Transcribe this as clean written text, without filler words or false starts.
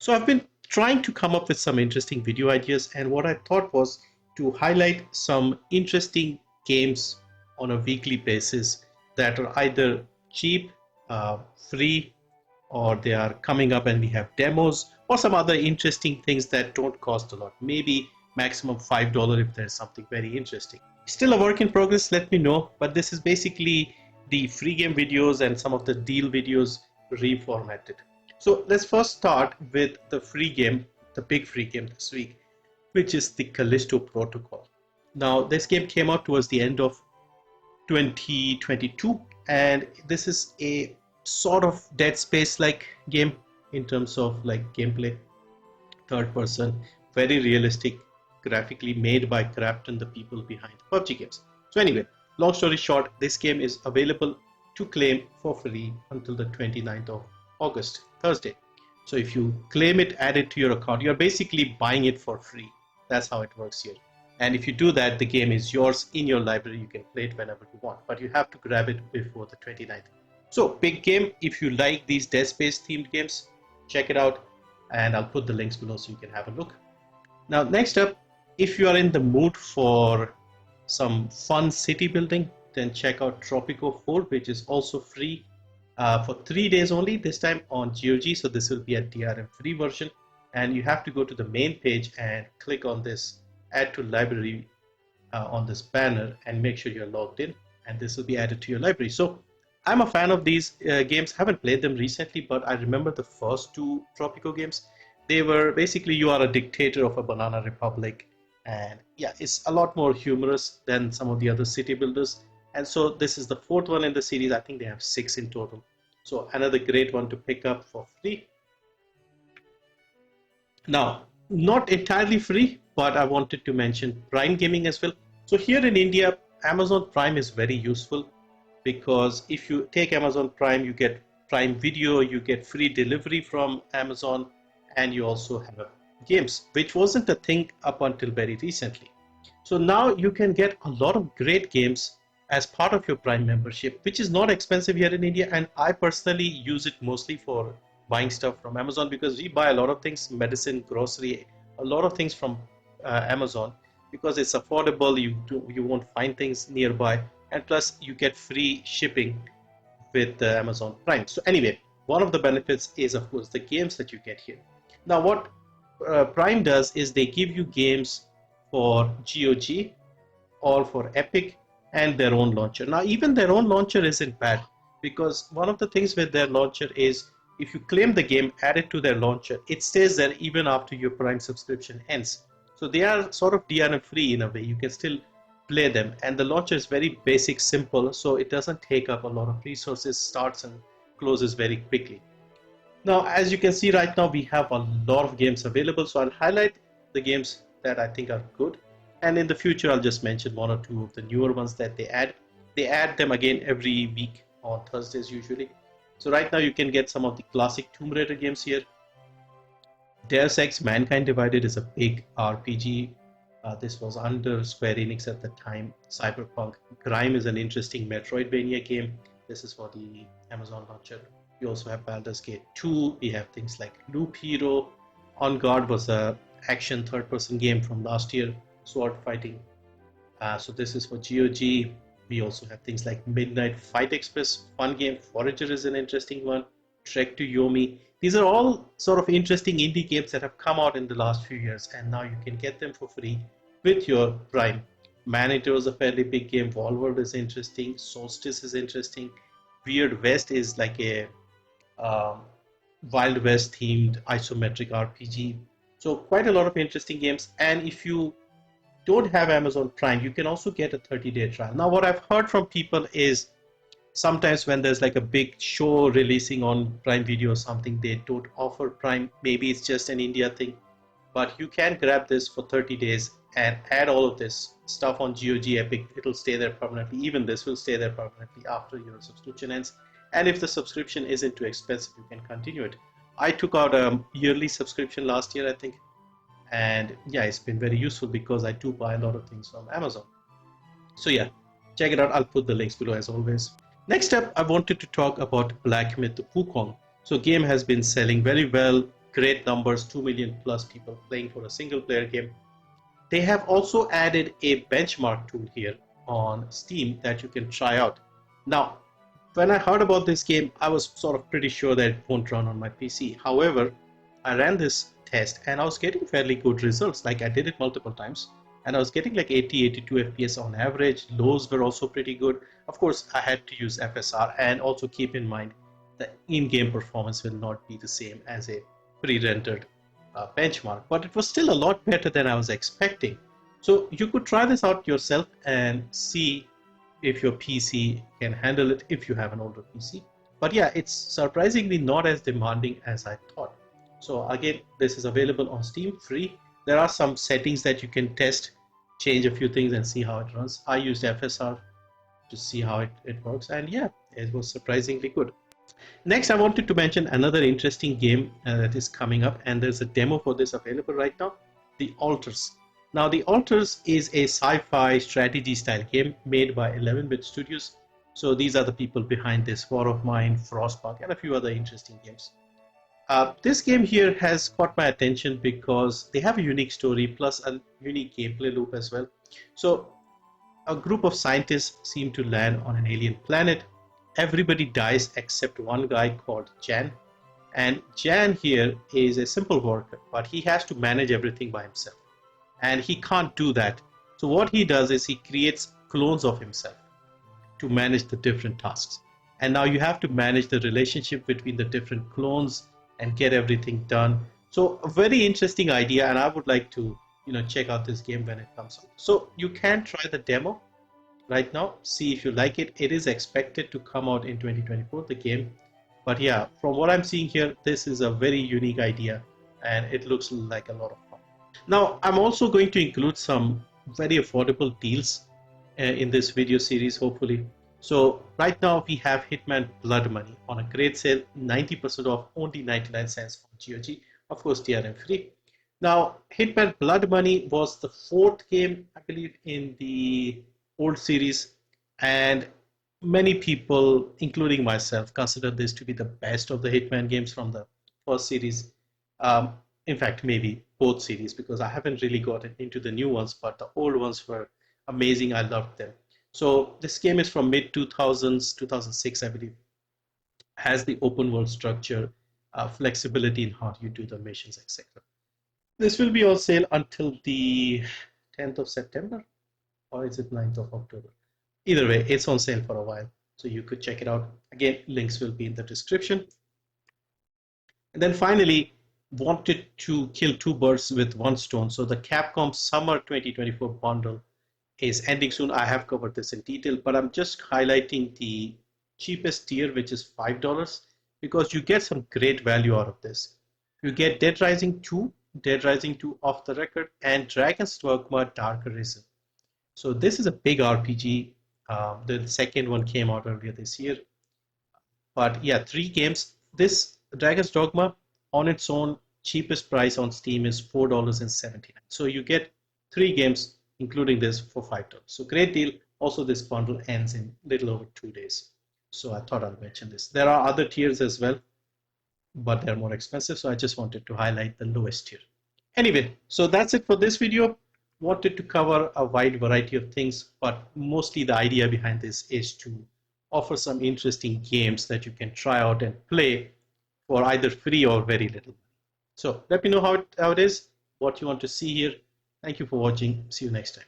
So I've been trying to come up with some interesting video ideas, and what I thought was to highlight some interesting games on a weekly basis that are either cheap, free, or they are coming up and we have demos, or some other interesting things that don't cost a lot. Maybe maximum $5 if there's something very interesting. Still a work in progress, let me know, but this is basically the free game videos and some of the deal videos reformatted. So let's first start with the free game, the big free game this week, which is the Callisto Protocol. Now, this game came out towards the end of 2022, and this is a sort of Dead Space like game in terms of like gameplay, third person, very realistic, graphically made by Crafton, the people behind PUBG games. So anyway, long story short, this game is available to claim for free until the 29th of August, Thursday. So if you claim it, add it to your account, you're basically buying it for free. That's how it works here. And if you do that, the game is yours in your library. You can play it whenever you want, but you have to grab it before the 29th. So big game. If you like these Dead Space themed games, check it out, and I'll put the links below so you can have a look. Now, next up, if you are in the mood for some fun city building, then check out Tropico 4, which is also free for 3 days only, this time on GOG. So this will be a DRM-free version, and you have to go to the main page and click on this add to library on this banner and make sure you're logged in, and this will be added to your library. So I'm a fan of these games. Haven't played them recently, but I remember the first two Tropico games. They were basically you are a dictator of a banana republic, and yeah, it's a lot more humorous than some of the other city builders. And so this is the fourth one in the series. I think they have 6 in total. So another great one to pick up for free. Now, not entirely free, but I wanted to mention Prime Gaming as well. So here in India, Amazon Prime is very useful because if you take Amazon Prime, you get Prime Video, you get free delivery from Amazon, and you also have games, which wasn't a thing up until very recently. So now you can get a lot of great games as part of your Prime membership, which is not expensive here in India, and I personally use it mostly for buying stuff from Amazon because we buy a lot of things, medicine, grocery, a lot of things from Amazon because it's affordable. You won't find things nearby, and plus you get free shipping with Amazon Prime. So anyway, one of the benefits is of course the games that you get here. Now what Prime does is they give you games for GOG or for Epic and their own launcher. Now even their own launcher isn't bad, because one of the things with their launcher is if you claim the game, add it to their launcher, it stays there even after your Prime subscription ends. So they are sort of DRM free in a way. You can still play them, and the launcher is very basic, simple, so it doesn't take up a lot of resources, starts and closes very quickly. Now as you can see right now, we have a lot of games available, so I'll highlight the games that I think are good, and in the future I'll just mention 1 or 2 of the newer ones that they add. They add them again every week on Thursdays usually. So right now you can get some of the classic Tomb Raider games here. Deus Ex Mankind Divided is a big RPG. This was under Square Enix at the time. Cyberpunk. Grime is an interesting Metroidvania game. This is for the Amazon launcher. We also have Baldur's Gate 2. We have things like Loop Hero. On Guard was a action third-person game from last year. Sword fighting. So this is for GOG. We also have things like Midnight Fight Express, fun game. Forager is an interesting one. Trek to Yomi. These are all sort of interesting indie games that have come out in the last few years, and now you can get them for free with your Prime. Man-Eater was a fairly big game. Wallworld is interesting. Solstice is interesting. Weird West is like a Wild West themed isometric RPG. So quite a lot of interesting games. And if you don't have Amazon Prime, you can also get a 30-day trial. Now what I've heard from people is sometimes when there's like a big show releasing on Prime Video or something, they don't offer Prime. Maybe it's just an India thing, but you can grab this for 30 days and add all of this stuff on GOG Epic. It'll stay there permanently. Even this will stay there permanently after your subscription ends. And if the subscription isn't too expensive, you can continue it. I took out a yearly subscription last year, I think. And yeah, it's been very useful because I do buy a lot of things from Amazon. So yeah, check it out. I'll put the links below as always. Next up, I wanted to talk about Black Myth Wukong. So game has been selling very well. great numbers, 2 million plus people playing for a single player game. They have also added a benchmark tool here on Steam that you can try out. Now, when I heard about this game, I was sort of pretty sure that it won't run on my PC. However, I ran this test and I was getting fairly good results. Like I did it multiple times and I was getting like 80, 82 FPS on average. Lows were also pretty good. Of course, I had to use FSR, and also keep in mind the in-game performance will not be the same as a pre-rendered benchmark, but it was still a lot better than I was expecting. So you could try this out yourself and see if your PC can handle it if you have an older PC. But yeah, it's surprisingly not as demanding as I thought. So again, this is available on Steam, free. There are some settings that you can test, change a few things and see how it runs. I used FSR to see how it works, and yeah, it was surprisingly good. Next, I wanted to mention another interesting game that is coming up, and there's a demo for this available right now, The Alters. Now, The Alters is a sci-fi strategy style game made by 11-bit studios. So these are the people behind this War of Mine, Frostpunk, and a few other interesting games. This game here has caught my attention because they have a unique story plus a unique gameplay loop as well. So a group of scientists seem to land on an alien planet. Everybody dies except one guy called Jan. And Jan here is a simple worker, but he has to manage everything by himself. And he can't do that. So what he does is he creates clones of himself to manage the different tasks. And now you have to manage the relationship between the different clones and get everything done. So a very interesting idea, and I would like to check out this game when it comes out. So you can try the demo right now, see if you like it. It is expected to come out in 2024, the game. But yeah, from what I'm seeing here, this is a very unique idea and it looks like a lot of fun. Now, I'm also going to include some very affordable deals in this video series, hopefully. So right now we have Hitman Blood Money on a great sale, 90% off, only 99 cents from GOG, of course DRM-free. Now, Hitman Blood Money was the 4th game, I believe, in the old series, and many people, including myself, consider this to be the best of the Hitman games from the first series. In fact, maybe both series, because I haven't really gotten into the new ones, but the old ones were amazing. I loved them. So this game is from mid-2000s, 2006, I believe. Has the open world structure, flexibility in how you do the missions, etc. This will be on sale until the 10th of September, or is it 9th of October? Either way, it's on sale for a while, so you could check it out. Again, links will be in the description. And then finally, wanted to kill two birds with one stone. So the Capcom Summer 2024 bundle is ending soon. I have covered this in detail, but I'm just highlighting the cheapest tier, which is $5, because you get some great value out of this. You get Dead Rising 2, Dead Rising 2 Off the Record, and Dragon's Dogma Dark Arisen. So this is a big RPG. The second one came out earlier this year. But yeah, 3 games. This Dragon's Dogma on its own, cheapest price on Steam is $4.79. So you get 3 games, including this, for $5. So great deal. Also, this bundle ends in little over 2 days. So I thought I'll mention this. There are other tiers as well, but they're more expensive. So I just wanted to highlight the lowest tier. Anyway, so that's it for this video. Wanted to cover a wide variety of things, but mostly the idea behind this is to offer some interesting games that you can try out and play for either free or very little. So let me know how it is, what you want to see here. Thank you for watching. See you next time.